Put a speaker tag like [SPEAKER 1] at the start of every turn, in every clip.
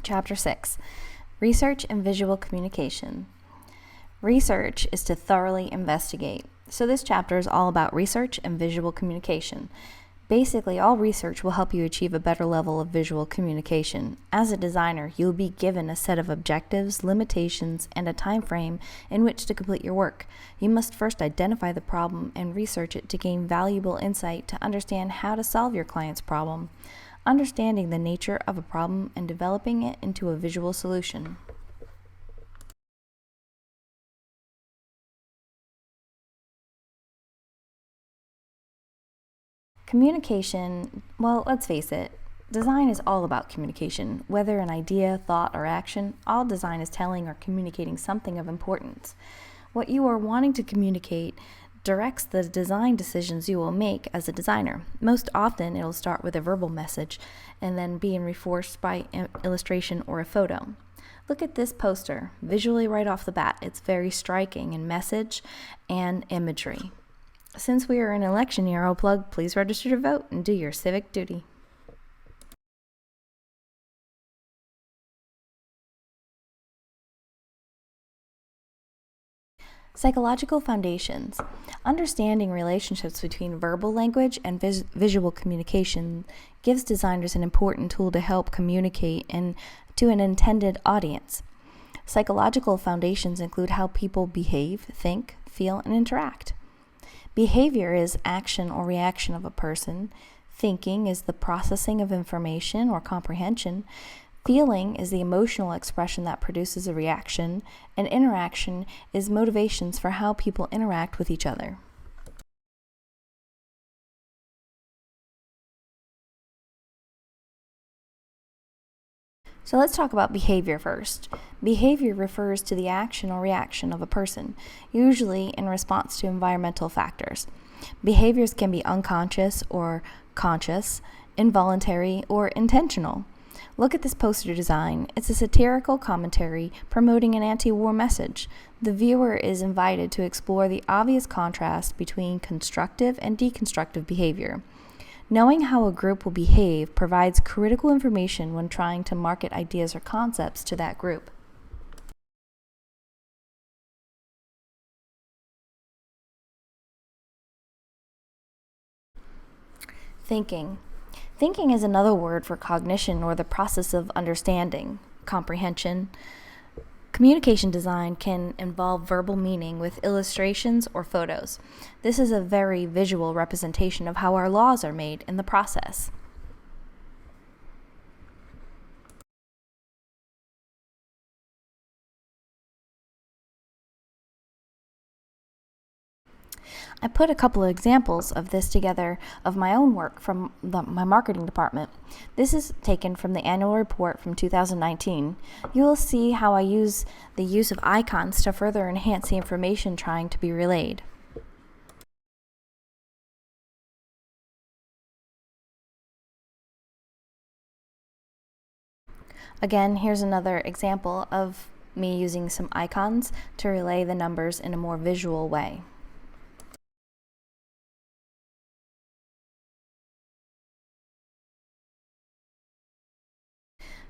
[SPEAKER 1] Chapter 6, Research and Visual Communication. Research is to thoroughly investigate. So this chapter is all about research and visual communication. Basically, all research will help you achieve a better level of visual communication. As a designer, you'll be given a set of objectives, limitations, and a time frame in which to complete your work. You must first identify the problem and research it to gain valuable insight to understand how to solve your client's problem. Understanding the nature of a problem and developing it into a visual solution. Communication, well, let's face it, design is all about communication. Whether an idea, thought, or action, all design is telling or communicating something of importance. What you are wanting to communicate directs the design decisions you will make as a designer. Most often, it'll start with a verbal message and then be reinforced by an illustration or a photo. Look at this poster. Visually, right off the bat, it's very striking in message and imagery. Since we are in election year, I'll plug, please register to vote and do your civic duty. Psychological foundations. Understanding relationships between verbal language and visual communication gives designers an important tool to help communicate to an intended audience. Psychological foundations include how people behave, think, feel, and interact. Behavior is action or reaction of a person. Thinking is the processing of information or comprehension. Feeling is the emotional expression that produces a reaction. And interaction is motivations for how people interact with each other. So let's talk about behavior first. Behavior refers to the action or reaction of a person, usually in response to environmental factors. Behaviors can be unconscious or conscious, involuntary or intentional. Look at this poster design. It's a satirical commentary promoting an anti-war message. The viewer is invited to explore the obvious contrast between constructive and deconstructive behavior. Knowing how a group will behave provides critical information when trying to market ideas or concepts to that group. Thinking. Thinking is another word for cognition or the process of understanding, comprehension. Communication design can involve verbal meaning with illustrations or photos. This is a very visual representation of how our laws are made in the process. I put a couple of examples of this together of my own work from my marketing department. This is taken from the annual report from 2019. You will see how I use the use of icons to further enhance the information trying to be relayed. Again, here's another example of me using some icons to relay the numbers in a more visual way.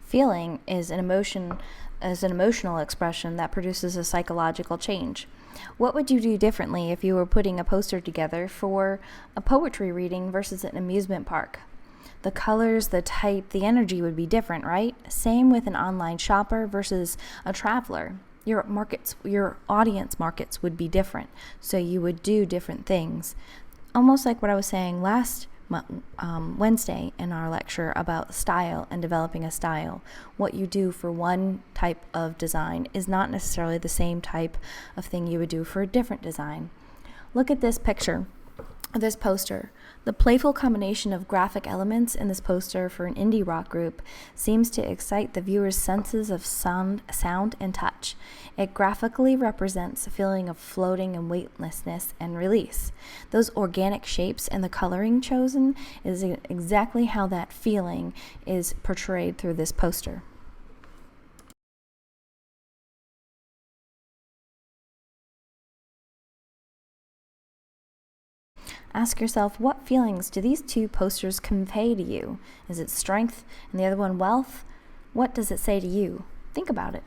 [SPEAKER 1] Feeling is an emotional expression that produces a psychological change. What would you do differently if you were putting a poster together for a poetry reading versus an amusement park? The colors, the type, the energy would be different, right? Same with an online shopper versus a traveler. Your audience markets would be different, so you would do different things. Almost like what I was saying last Wednesday in our lecture about style and developing a style. What you do for one type of design is not necessarily the same type of thing you would do for a different design. Look at this picture, this poster. The playful combination of graphic elements in this poster for an indie rock group seems to excite the viewer's senses of sound and touch. It graphically represents a feeling of floating and weightlessness and release. Those organic shapes and the coloring chosen is exactly how that feeling is portrayed through this poster. Ask yourself, what feelings do these two posters convey to you? Is it strength and the other one wealth? What does it say to you? Think about it.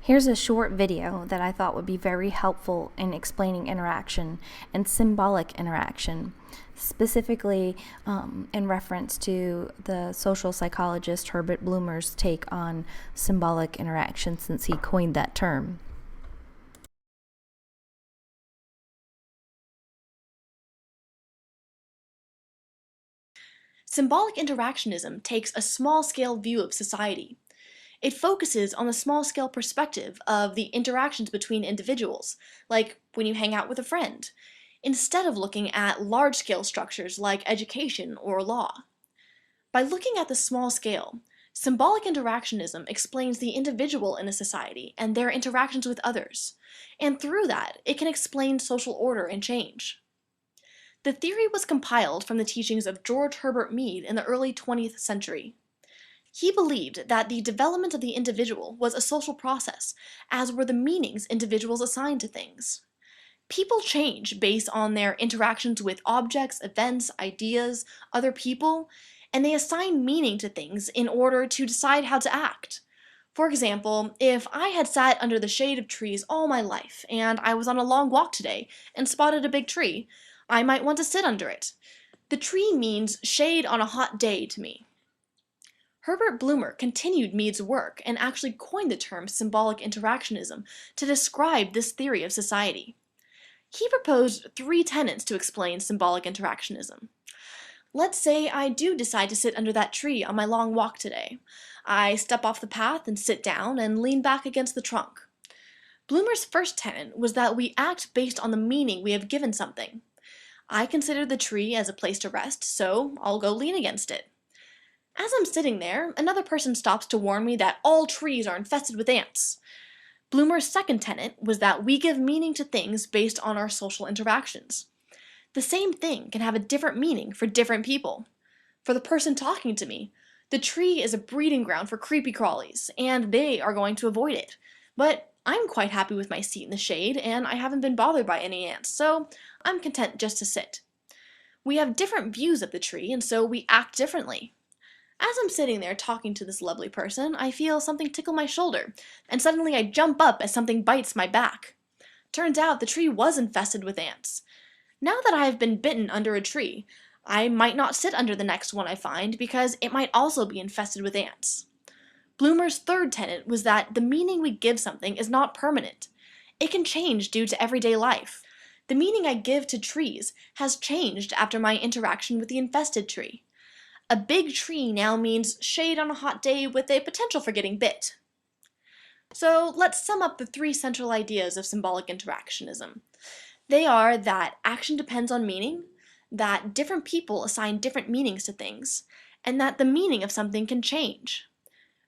[SPEAKER 1] Here's a short video that I thought would be very helpful in explaining interaction and symbolic interaction, specifically in reference to the social psychologist Herbert Blumer's take on symbolic interaction, since he coined that term.
[SPEAKER 2] Symbolic interactionism takes a small-scale view of society. It focuses on the small-scale perspective of the interactions between individuals, like when you hang out with a friend, instead of looking at large-scale structures like education or law. By looking at the small scale, symbolic interactionism explains the individual in a society and their interactions with others, and through that, it can explain social order and change. The theory was compiled from the teachings of George Herbert Mead in the early 20th century. He believed that the development of the individual was a social process, as were the meanings individuals assigned to things. People change based on their interactions with objects, events, ideas, other people, and they assign meaning to things in order to decide how to act. For example, if I had sat under the shade of trees all my life, and I was on a long walk today and spotted a big tree, I might want to sit under it. The tree means shade on a hot day to me. Herbert Blumer continued Mead's work and actually coined the term symbolic interactionism to describe this theory of society. He proposed 3 tenets to explain symbolic interactionism. Let's say I do decide to sit under that tree on my long walk today. I step off the path and sit down and lean back against the trunk. Blumer's first tenet was that we act based on the meaning we have given something. I consider the tree as a place to rest, so I'll go lean against it. As I'm sitting there, another person stops to warn me that all trees are infested with ants. Blumer's second tenet was that we give meaning to things based on our social interactions. The same thing can have a different meaning for different people. For the person talking to me, the tree is a breeding ground for creepy crawlies, and they are going to avoid it. But I'm quite happy with my seat in the shade, and I haven't been bothered by any ants, so I'm content just to sit. We have different views of the tree, and so we act differently. As I'm sitting there talking to this lovely person, I feel something tickle my shoulder, and suddenly I jump up as something bites my back. Turns out the tree was infested with ants. Now that I have been bitten under a tree, I might not sit under the next one I find because it might also be infested with ants. Blumer's third tenet was that the meaning we give something is not permanent. It can change due to everyday life. The meaning I give to trees has changed after my interaction with the infested tree. A big tree now means shade on a hot day with a potential for getting bit. So let's sum up the 3 central ideas of symbolic interactionism. They are that action depends on meaning, that different people assign different meanings to things, and that the meaning of something can change.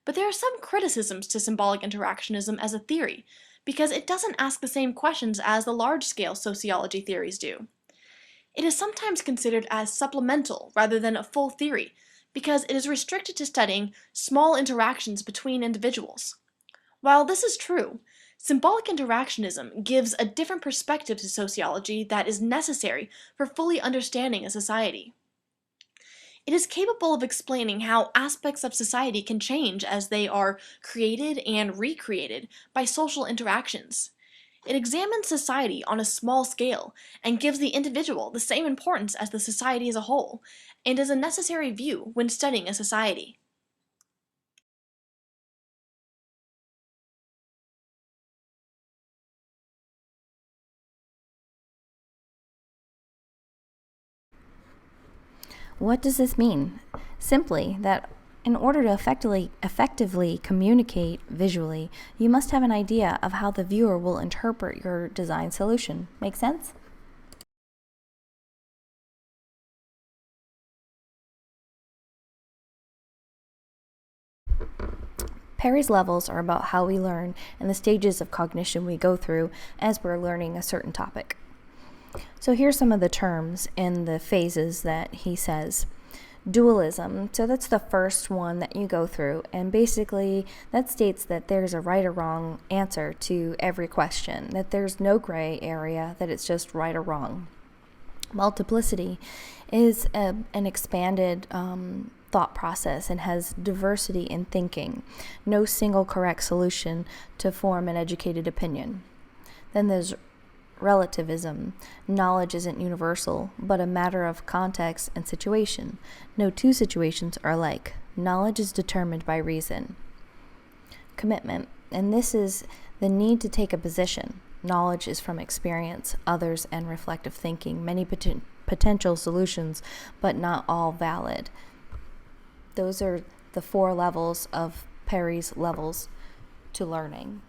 [SPEAKER 2] But there are some criticisms to symbolic interactionism as a theory, because it doesn't ask the same questions as the large-scale sociology theories do. It is sometimes considered as supplemental rather than a full theory, because it is restricted to studying small interactions between individuals. While this is true, symbolic interactionism gives a different perspective to sociology that is necessary for fully understanding a society. It is capable of explaining how aspects of society can change as they are created and recreated by social interactions. It examines society on a small scale and gives the individual the same importance as the society as a whole, and is a necessary view when studying a society.
[SPEAKER 1] What does this mean? Simply that in order to effectively communicate visually, you must have an idea of how the viewer will interpret your design solution. Make sense? Perry's levels are about how we learn and the stages of cognition we go through as we're learning a certain topic. So here's some of the terms and the phases that he says. Dualism. So that's the first one that you go through, and basically that states that there's a right or wrong answer to every question, that there's no gray area, that it's just right or wrong. Multiplicity is an expanded thought process and has diversity in thinking, no single correct solution to form an educated opinion. Then there's relativism. Knowledge isn't universal, but a matter of context and situation. No two situations are alike. Knowledge is determined by reason. Commitment, and this is the need to take a position. Knowledge is from experience, others, and reflective thinking. Many potential solutions, but not all valid. Those are the 4 levels of Perry's levels to learning.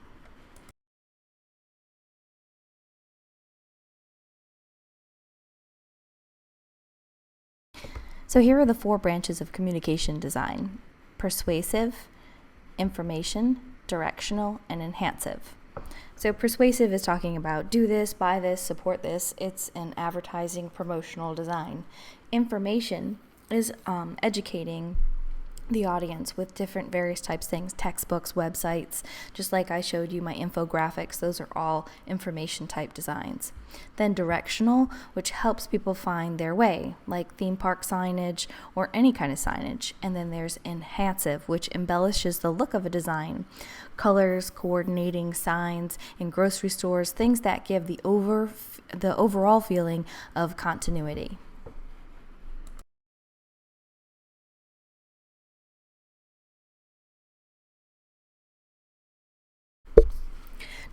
[SPEAKER 1] So here are the 4 branches of communication design: persuasive, information, directional, and enhancive. So persuasive is talking about do this, buy this, support this. It's an advertising promotional design. Information is educating the audience with different various types of things, textbooks, websites, just like I showed you my infographics. Those are all information type designs. Then directional, which helps people find their way, like theme park signage or any kind of signage. And then there's enhancive, which embellishes the look of a design, colors, coordinating signs in grocery stores, things that give the overall feeling of continuity.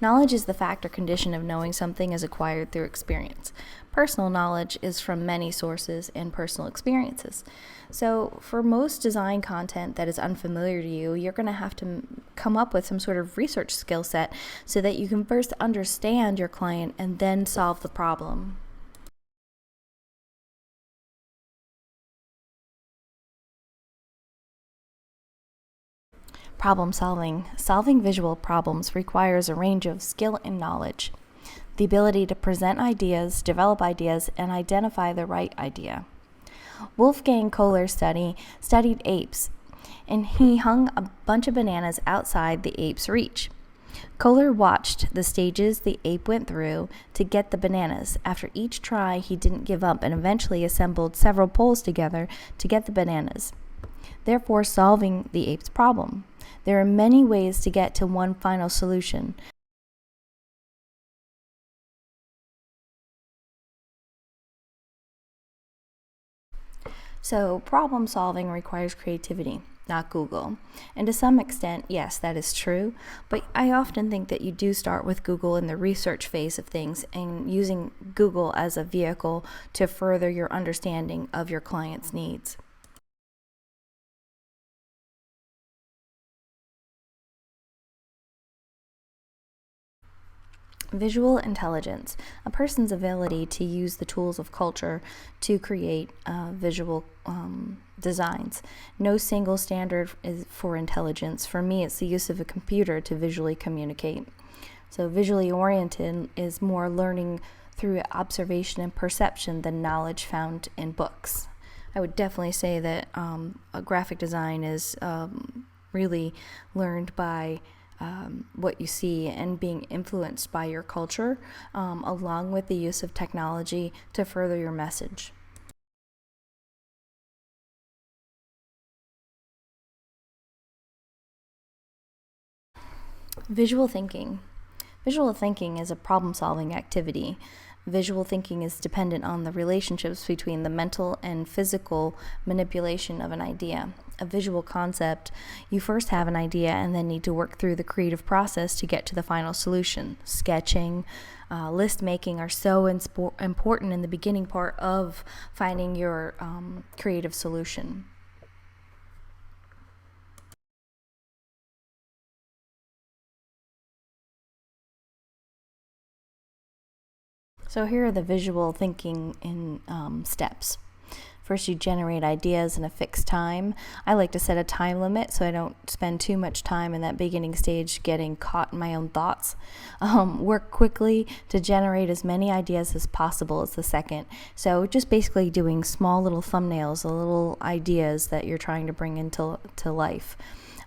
[SPEAKER 1] Knowledge is the fact or condition of knowing something is acquired through experience. Personal knowledge is from many sources and personal experiences. So for most design content that is unfamiliar to you, you're going to have to come up with some sort of research skill set so that you can first understand your client and then solve the problem. Problem solving. Solving visual problems requires a range of skill and knowledge. The ability to present ideas, develop ideas, and identify the right idea. Wolfgang Kohler studied apes, and he hung a bunch of bananas outside the ape's reach. Kohler watched the stages the ape went through to get the bananas. After each try, he didn't give up and eventually assembled several poles together to get the bananas, therefore solving the ape's problem. There are many ways to get to one final solution. So, problem solving requires creativity, not Google. And to some extent, yes, that is true, but I often think that you do start with Google in the research phase of things and using Google as a vehicle to further your understanding of your client's needs. Visual intelligence, a person's ability to use the tools of culture to create visual designs. No single standard is for intelligence. For me, it's the use of a computer to visually communicate. So visually oriented is more learning through observation and perception than knowledge found in books. I would definitely say that a graphic design is really learned by what you see and being influenced by your culture, along with the use of technology to further your message. Visual thinking. Visual thinking is a problem-solving activity. Visual thinking is dependent on the relationships between the mental and physical manipulation of an idea. A visual concept, you first have an idea and then need to work through the creative process to get to the final solution. Sketching, list making are so important in the beginning part of finding your creative solution. So here are the visual thinking in steps. First, you generate ideas in a fixed time. I like to set a time limit so I don't spend too much time in that beginning stage getting caught in my own thoughts. Work quickly to generate as many ideas as possible as the second. So just basically doing small little thumbnails, little ideas that you're trying to bring into life.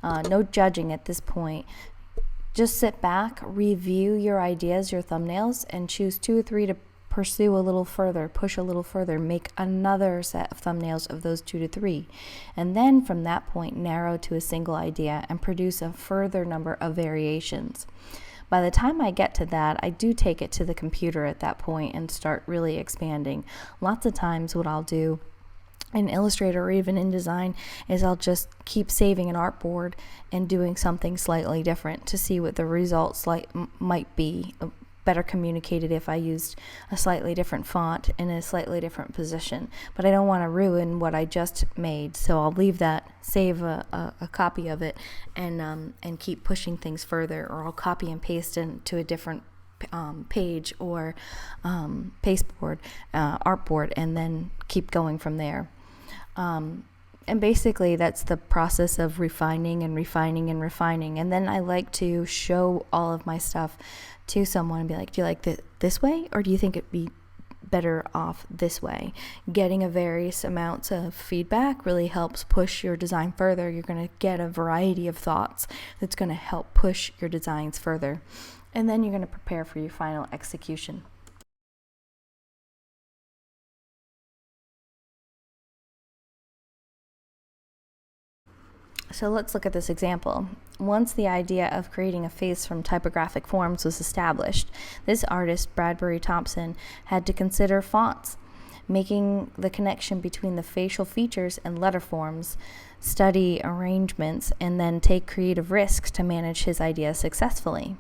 [SPEAKER 1] No judging at this point. Just sit back, review your ideas, your thumbnails, and choose 2 or 3 to pursue a little further, push a little further, make another set of thumbnails of those 2 to 3. And then from that point, narrow to a single idea and produce a further number of variations. By the time I get to that, I do take it to the computer at that point and start really expanding. Lots of times what I'll do in Illustrator or even InDesign is I'll just keep saving an artboard and doing something slightly different to see what the results might be better communicated if I used a slightly different font in a slightly different position. But I don't want to ruin what I just made, so I'll leave that, save a copy of it, and keep pushing things further, or I'll copy and paste into a different page or pasteboard, artboard, and then keep going from there. And basically that's the process of refining and refining and refining. And then I like to show all of my stuff to someone and be like, do you like this way, or do you think it'd be better off this way? Getting a various amounts of feedback really helps push your design further. You're going to get a variety of thoughts that's going to help push your designs further. And then you're going to prepare for your final execution. So let's look at this example. Once the idea of creating a face from typographic forms was established, this artist, Bradbury Thompson, had to consider fonts, making the connection between the facial features and letter forms, study arrangements, and then take creative risks to manage his idea successfully.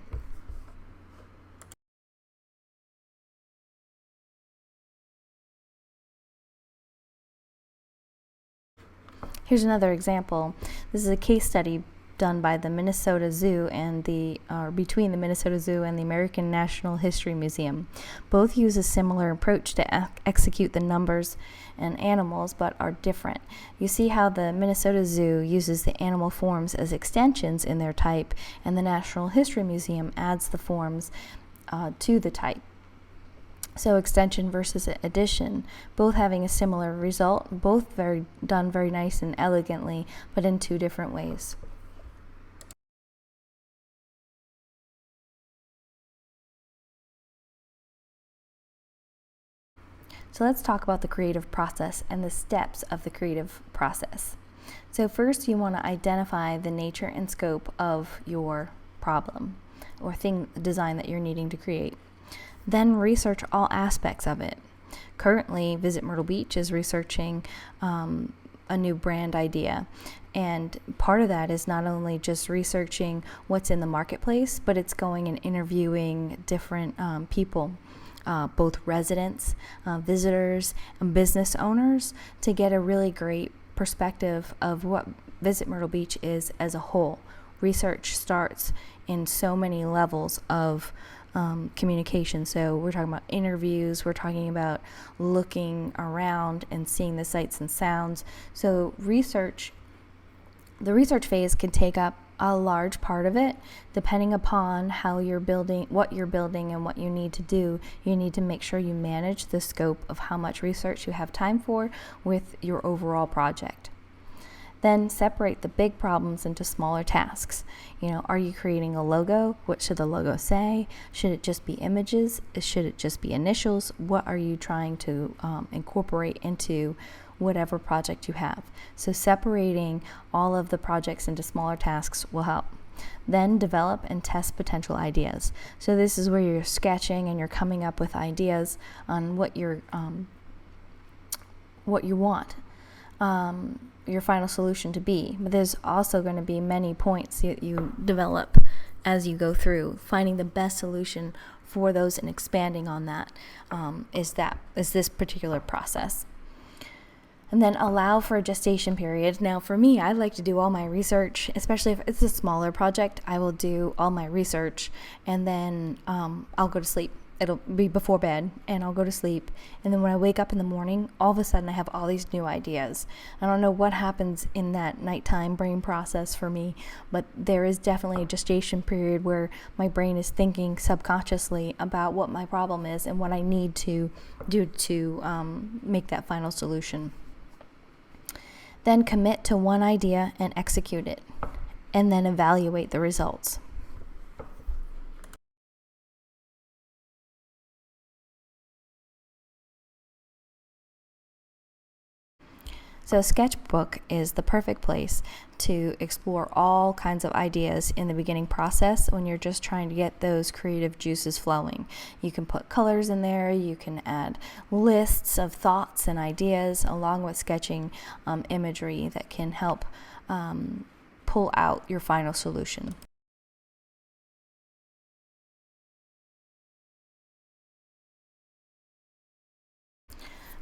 [SPEAKER 1] Here's another example. This is a case study done by the Minnesota Zoo and between the Minnesota Zoo and the American National History Museum. Both use a similar approach to execute the numbers and animals, but are different. You see how the Minnesota Zoo uses the animal forms as extensions in their type, and the National History Museum adds the forms to the type. So extension versus addition, both having a similar result, both done very nice and elegantly, but in 2 different ways. So let's talk about the creative process and the steps of the creative process. So first, you want to identify the nature and scope of your problem or design that you're needing to create. Then research all aspects of it. Currently, Visit Myrtle Beach is researching a new brand idea. And part of that is not only just researching what's in the marketplace, but it's going and interviewing different people, both residents, visitors, and business owners, to get a really great perspective of what Visit Myrtle Beach is as a whole. Research starts in so many levels of communication. So we're talking about interviews, we're talking about looking around and seeing the sights and sounds. So the research phase can take up a large part of it, depending upon how you're building, what you're building, and what you need to do. You need to make sure you manage the scope of how much research you have time for with your overall project. Then separate the big problems into smaller tasks. Are you creating a logo? What should the logo say? Should it just be images? Should it just be initials? What are you trying to incorporate into whatever project you have? So separating all of the projects into smaller tasks will help. Then develop and test potential ideas. So this is where you're sketching and you're coming up with ideas on what you want your final solution to be. But there's also going to be many points that you develop as you go through. Finding the best solution for those and expanding on that is this particular process. And then allow for a gestation period. Now for me, I like to do all my research, especially if it's a smaller project. I will do all my research and then I'll go to sleep. it'll be before bed, and I'll go to sleep. And then when I wake up in the morning, all of a sudden I have all these new ideas. I don't know what happens in that nighttime brain process for me, but there is definitely a gestation period where my brain is thinking subconsciously about what my problem is and what I need to do to make that final solution. Then commit to one idea and execute it, and then evaluate the results. So a sketchbook is the perfect place to explore all kinds of ideas in the beginning process when you're just trying to get those creative juices flowing. You can put colors in there, you can add lists of thoughts and ideas along with sketching imagery that can help pull out your final solution.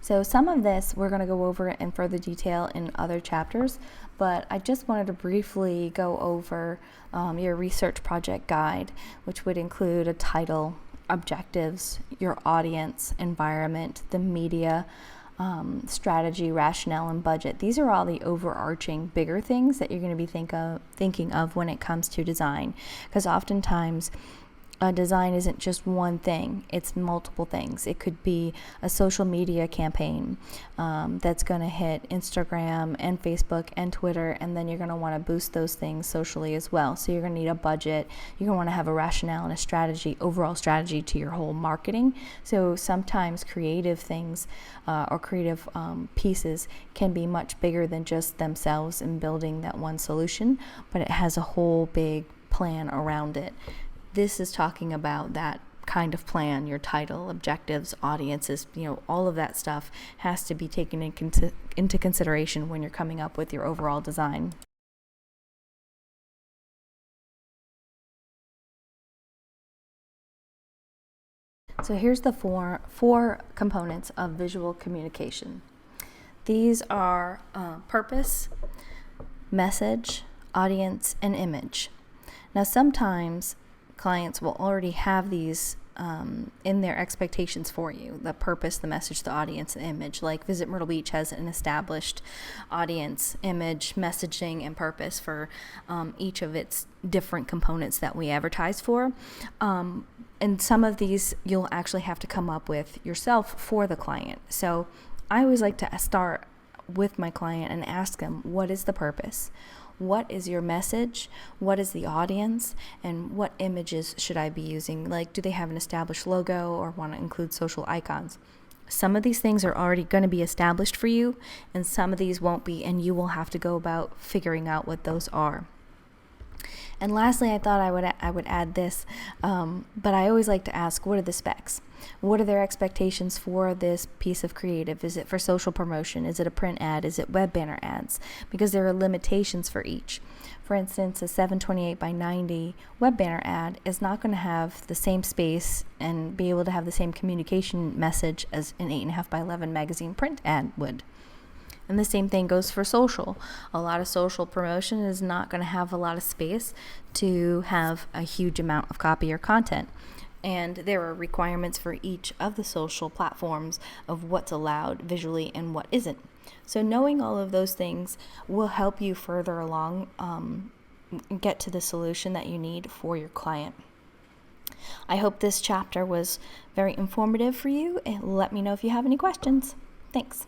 [SPEAKER 1] So some of this we're going to go over in further detail in other chapters, but I just wanted to briefly go over your research project guide, which would include a title, objectives, your audience, environment, the media, strategy, rationale, and budget. These are all the overarching bigger things that you're going to be thinking of when it comes to design, because oftentimes design isn't just one thing, it's multiple things. It could be a social media campaign that's going to hit Instagram and Facebook and Twitter, and then you're going to want to boost those things socially as well. So you're going to need a budget, you're going to want to have a rationale and a strategy, overall strategy to your whole marketing. So sometimes creative things or creative pieces can be much bigger than just themselves in building that one solution, but it has a whole big plan around it. This is talking about that kind of plan, your title, objectives, audiences, all of that stuff has to be taken into consideration when you're coming up with your overall design. So here's the four components of visual communication. These are purpose, message, audience, and image. Now sometimes clients will already have these in their expectations for you: the purpose, the message, the audience, and image. Like Visit Myrtle Beach has an established audience, image, messaging, and purpose for each of its different components that we advertise for. And some of these you'll actually have to come up with yourself for the client. So I always like to start with my client and ask them, what is the purpose? What is your message? What is the audience? And what images should I be using? Like, do they have an established logo or want to include social icons? Some of these things are already going to be established for you, and some of these won't be, and you will have to go about figuring out what those are. And lastly, I thought I would add this, but I always like to ask, what are the specs? What are their expectations for this piece of creative? Is it for social promotion? Is it a print ad? Is it web banner ads? Because there are limitations for each. For instance, a 728 by 90 web banner ad is not going to have the same space and be able to have the same communication message as an 8.5 by 11 magazine print ad would. And the same thing goes for social. A lot of social promotion is not going to have a lot of space to have a huge amount of copy or content. And there are requirements for each of the social platforms of what's allowed visually and what isn't. So knowing all of those things will help you further along get to the solution that you need for your client. I hope this chapter was very informative for you, and let me know if you have any questions. Thanks.